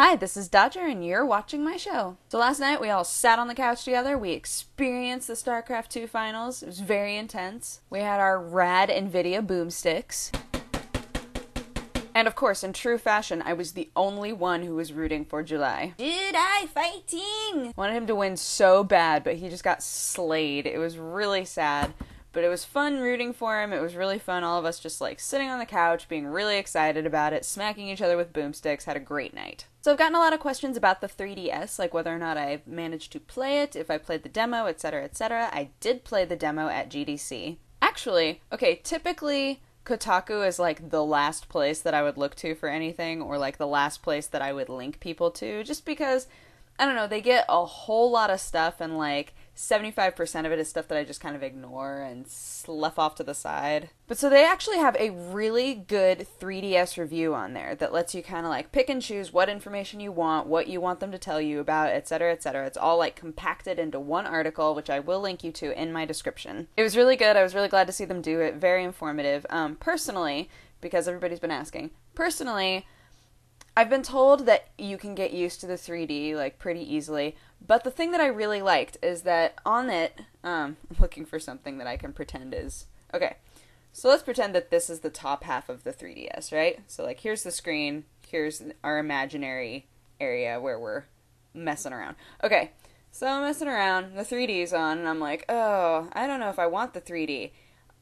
Hi, this is Dodger, and you're watching my show. So last night we all sat on the couch together, we experienced the StarCraft 2 finals. It was very intense. We had our rad NVIDIA boomsticks. And of course, in true fashion, I was the only one who was rooting for July. July fighting! Wanted him to win so bad, but he just got slayed. It was really sad. But it was fun rooting for him. It was really fun. All of us just like sitting on the couch, being really excited about it, smacking each other with boomsticks, had a great night. So I've gotten a lot of questions about the 3DS, like whether or not I managed to play it, if I played the demo, etc., etc. I did play the demo at GDC. Actually, okay, typically Kotaku is like the last place that I would look to for anything, or like the last place that I would link people to, just because, I don't know, they get a whole lot of stuff, and like 75% of it is stuff that I just kind of ignore and slough off to the side. But so they actually have a really good 3DS review on there that lets you kind of like pick and choose what information you want, what you want them to tell you about, etc., etc. It's all like compacted into one article, which I will link you to in my description. It was really good. I was really glad to see them do it. Very informative. Personally, because everybody's been asking, personally, I've been told that you can get used to the 3D, like, pretty easily, but the thing that I really liked is that on it, I'm looking for something that I can pretend is, okay, so let's pretend that this is the top half of the 3DS, right? So, like, here's the screen, here's our imaginary area where we're messing around. Okay, so I'm messing around, the 3D's on, and I'm like, oh, I don't know if I want the 3D.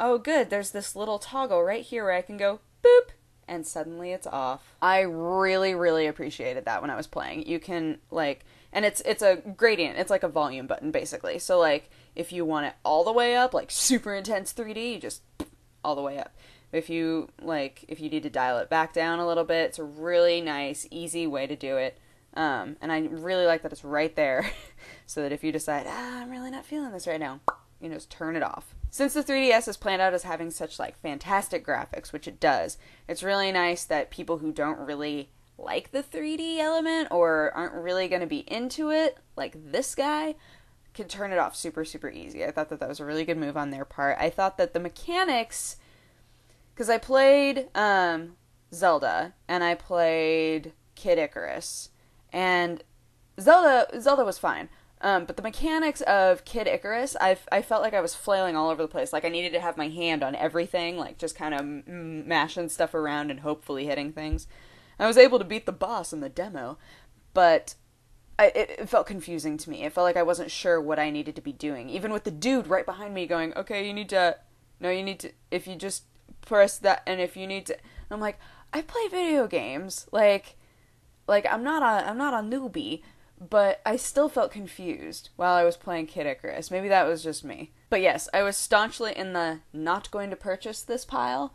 Oh, good, there's this little toggle right here where I can go, boop, and suddenly it's off. I really, really appreciated that when I was playing. You can, like, and it's a gradient. It's like a volume button, basically. So, like, if you want it all the way up, like, super intense 3D, you just all the way up. If you need to dial it back down a little bit, it's a really nice, easy way to do it. And I really like that it's right there, so that if you decide, I'm really not feeling this right now, you know, just turn it off. Since the 3DS is planned out as having such, like, fantastic graphics, which it does, it's really nice that people who don't really like the 3D element or aren't really going to be into it, like this guy, can turn it off super, super easy. I thought that that was a really good move on their part. I thought that the mechanics, because I played Zelda, and I played Kid Icarus, and Zelda was fine. But the mechanics of Kid Icarus, I felt like I was flailing all over the place. Like, I needed to have my hand on everything, like, just kind of mashing stuff around and hopefully hitting things. I was able to beat the boss in the demo, but it felt confusing to me. It felt like I wasn't sure what I needed to be doing. Even with the dude right behind me going, okay, you need to, if you just press that, and if you need to, and I'm like, I play video games. Like, I'm not a newbie. But I still felt confused while I was playing Kid Icarus. Maybe that was just me. But yes, I was staunchly in the not going to purchase this pile,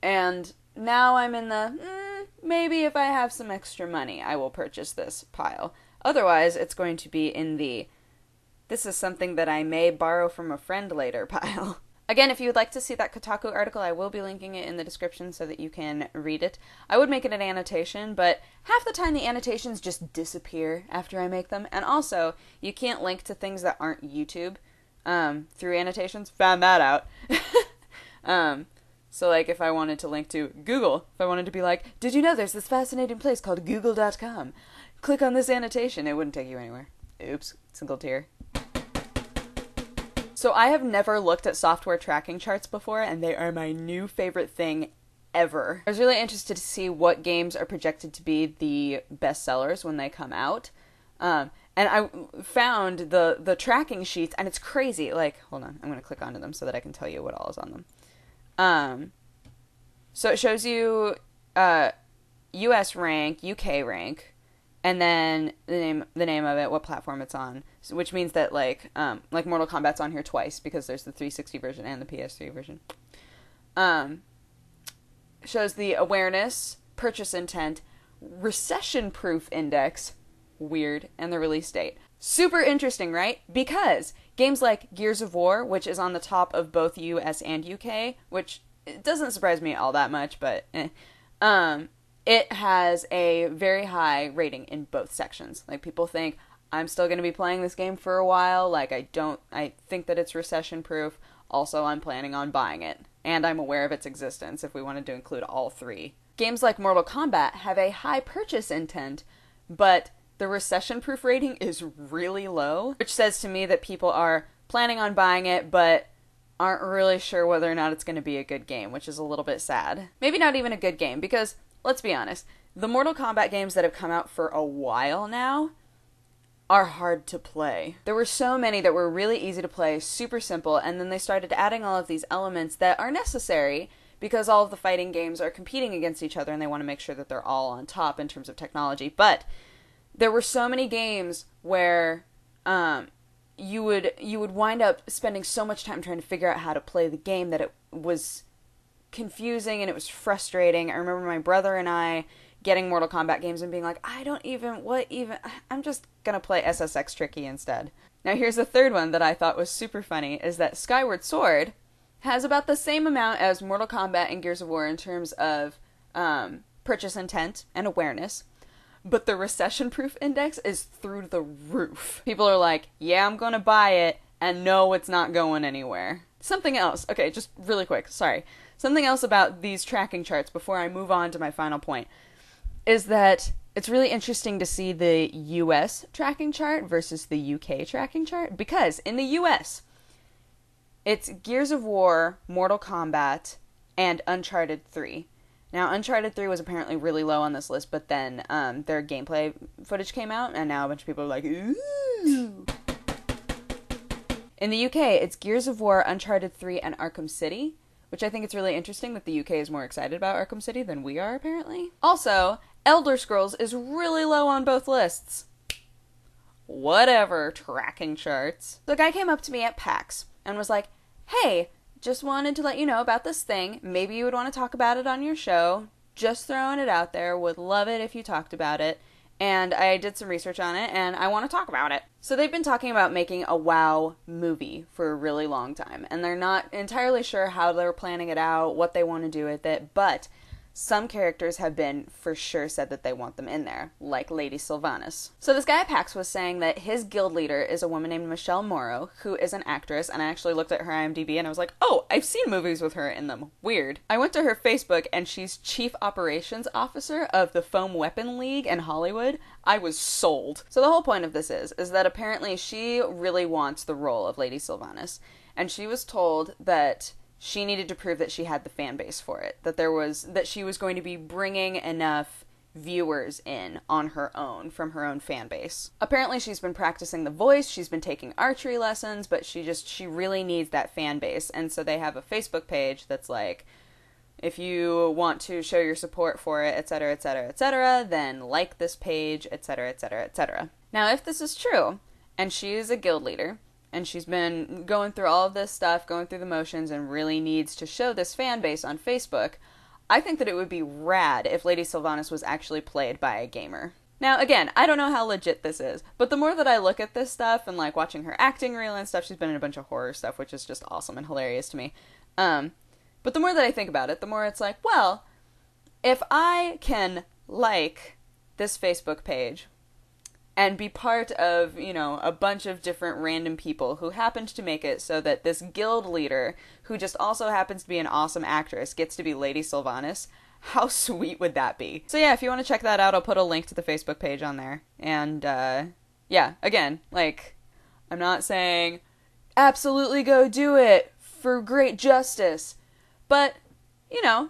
and now I'm in the, maybe if I have some extra money, I will purchase this pile. Otherwise, it's going to be in the, this is something that I may borrow from a friend later pile. Again, if you would like to see that Kotaku article, I will be linking it in the description so that you can read it. I would make it an annotation, but half the time the annotations just disappear after I make them. And also, you can't link to things that aren't YouTube through annotations. Found that out. So, like, if I wanted to link to Google, if I wanted to be like, did you know there's this fascinating place called google.com? Click on this annotation. It wouldn't take you anywhere. Oops. Single tear. So I have never looked at software tracking charts before, and they are my new favorite thing ever. I was really interested to see what games are projected to be the best sellers when they come out. And I found the tracking sheets, and it's crazy. Like, hold on, I'm going to click onto them so that I can tell you what all is on them. So it shows you US rank, UK rank, and then the name of it, what platform it's on, which means that like Mortal Kombat's on here twice because there's the 360 version and the PS3 version. Shows the awareness, purchase intent, recession-proof index, weird, and the release date. Super interesting, right? Because games like Gears of War, which is on the top of both US and UK, which it doesn't surprise me all that much, but it has a very high rating in both sections. Like, people think, I'm still going to be playing this game for a while. Like, I think that it's recession-proof. Also, I'm planning on buying it. And I'm aware of its existence if we wanted to include all three. Games like Mortal Kombat have a high purchase intent, but the recession-proof rating is really low, which says to me that people are planning on buying it, but aren't really sure whether or not it's going to be a good game, which is a little bit sad. Maybe not even a good game, because, let's be honest, the Mortal Kombat games that have come out for a while now are hard to play. There were so many that were really easy to play, super simple, and then they started adding all of these elements that are necessary because all of the fighting games are competing against each other and they want to make sure that they're all on top in terms of technology. But there were so many games where you would wind up spending so much time trying to figure out how to play the game that it was confusing and it was frustrating. I remember my brother and I getting Mortal Kombat games and being like, I'm just gonna play SSX Tricky instead. Now here's the third one that I thought was super funny, is that Skyward Sword has about the same amount as Mortal Kombat and Gears of War in terms of purchase intent and awareness, but the recession-proof index is through the roof. People are like, yeah, I'm gonna buy it, and no, it's not going anywhere. Something else, okay, just really quick, sorry. Something else about these tracking charts before I move on to my final point is that it's really interesting to see the US tracking chart versus the UK tracking chart, because in the US, it's Gears of War, Mortal Kombat, and Uncharted 3. Now, Uncharted 3 was apparently really low on this list, but then their gameplay footage came out, and now a bunch of people are like, ooh. In the UK, it's Gears of War, Uncharted 3, and Arkham City, which I think it's really interesting that the UK is more excited about Arkham City than we are, apparently. Also, Elder Scrolls is really low on both lists. Whatever, tracking charts. The guy came up to me at PAX and was like, hey, just wanted to let you know about this thing. Maybe you would want to talk about it on your show. Just throwing it out there. Would love it if you talked about it. And I did some research on it, and I want to talk about it. So they've been talking about making a WoW movie for a really long time, and they're not entirely sure how they're planning it out, what they want to do with it, but some characters have been for sure said that they want them in there, like Lady Sylvanas. So this guy at PAX was saying that his guild leader is a woman named Michele Morrow, who is an actress, and I actually looked at her IMDb and I was like, oh, I've seen movies with her in them. Weird. I went to her Facebook and she's Chief Operations Officer of the Foam Weapon League in Hollywood. I was sold. So the whole point of this is that apparently she really wants the role of Lady Sylvanas, and she was told that she needed to prove that she had the fan base for it, that she was going to be bringing enough viewers in on her own from her own fan base. Apparently she's been practicing the voice, she's been taking archery lessons, but she really needs that fan base. And so they have a Facebook page that's like, if you want to show your support for it, etc., etc., etc., then like this page, etc., etc., etc. Now, if this is true, and she is a guild leader, and she's been going through all of this stuff, going through the motions, and really needs to show this fan base on Facebook, I think that it would be rad if Lady Sylvanas was actually played by a gamer. Now, again, I don't know how legit this is, but the more that I look at this stuff and, like, watching her acting reel and stuff, she's been in a bunch of horror stuff, which is just awesome and hilarious to me. But the more that I think about it, the more it's like, well, if I can like this Facebook page and be part of, a bunch of different random people who happened to make it so that this guild leader, who just also happens to be an awesome actress, gets to be Lady Sylvanas, how sweet would that be? So yeah, if you want to check that out, I'll put a link to the Facebook page on there. And, yeah, again, like, I'm not saying absolutely go do it for great justice, but,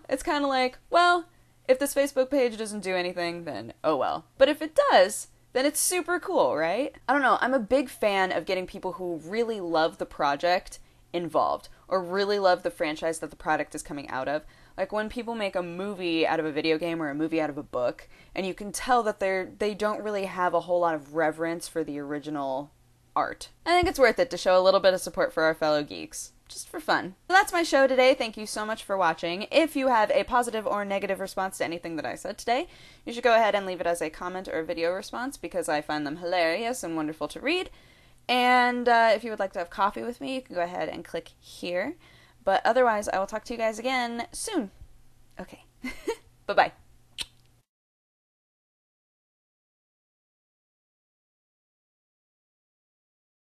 it's kind of like, well, if this Facebook page doesn't do anything, then oh well. But if it does, then it's super cool, right? I don't know, I'm a big fan of getting people who really love the project involved, or really love the franchise that the product is coming out of. Like when people make a movie out of a video game or a movie out of a book, and you can tell that they don't really have a whole lot of reverence for the original art. I think it's worth it to show a little bit of support for our fellow geeks. Just for fun. So that's my show today. Thank you so much for watching. If you have a positive or negative response to anything that I said today, you should go ahead and leave it as a comment or a video response, because I find them hilarious and wonderful to read. And if you would like to have coffee with me, you can go ahead and click here. But otherwise, I will talk to you guys again soon. Okay. Bye-bye.